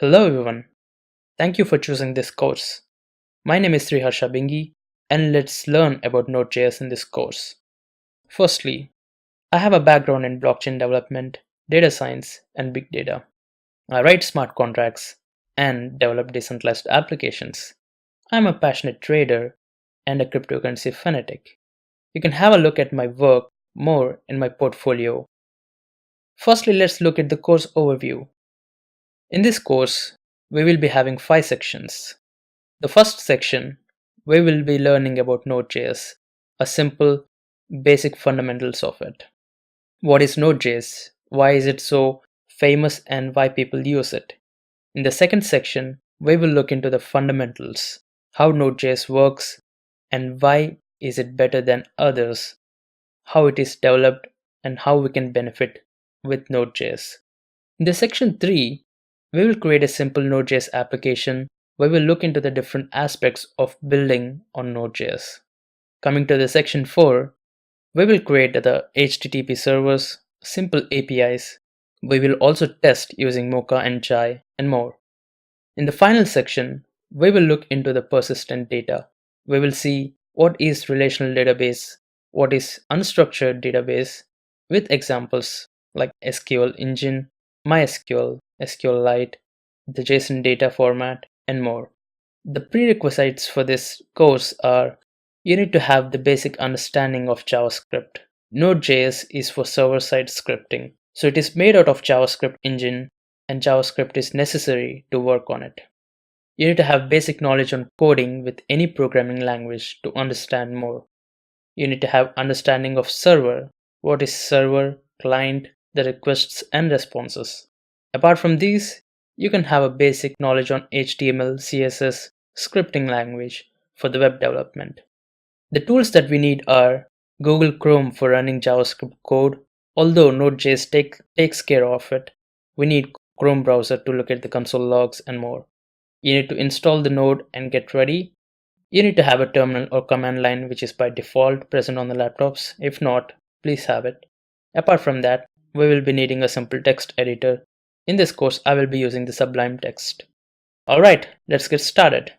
Hello everyone, thank you for choosing this course. My name is Sriharsha Bingi and let's learn about Node.js in this course. Firstly, I have a background in blockchain development, data science, and big data. I write smart contracts and develop decentralized applications. I'm a passionate trader and a cryptocurrency fanatic. You can have a look at my work more in my portfolio. Firstly, let's look at the course overview. In this course, we will be having 5 sections. The first section, we will be learning about Node.js, a simple, basic fundamentals of it. What is Node.js? Why is it so famous and why people use it? In the second section, we will look into the fundamentals, how Node.js works and why is it better than others, how it is developed and how we can benefit with Node.js. In the section 3, we will create a simple Node.js application where we'll look into the different aspects of building on Node.js. Coming to the section 4, we will create the HTTP servers, simple APIs. We will also test using Mocha and Chai and more. In the final section, we will look into the persistent data. We will see what is relational database, what is unstructured database with examples like SQL Engine, MySQL, SQLite, the JSON data format, and more. The prerequisites for this course are you need to have the basic understanding of JavaScript. Node.js is for server-side scripting, so it is made out of JavaScript engine and JavaScript is necessary to work on it. You need to have basic knowledge on coding with any programming language to understand more. You need to have understanding of server, what is server, client, the requests and responses. Apart from these, you can have a basic knowledge on HTML, CSS, scripting language for the web development. The tools that we need are Google Chrome for running JavaScript code. Although Node.js takes care of it, we need Chrome browser to look at the console logs and more. You need to install the node and get ready. You need to have a terminal or command line which is by default present on the laptops. If not, please have it. Apart from that, we will be needing a simple text editor. In this course, I will be using the Sublime Text. Alright, let's get started.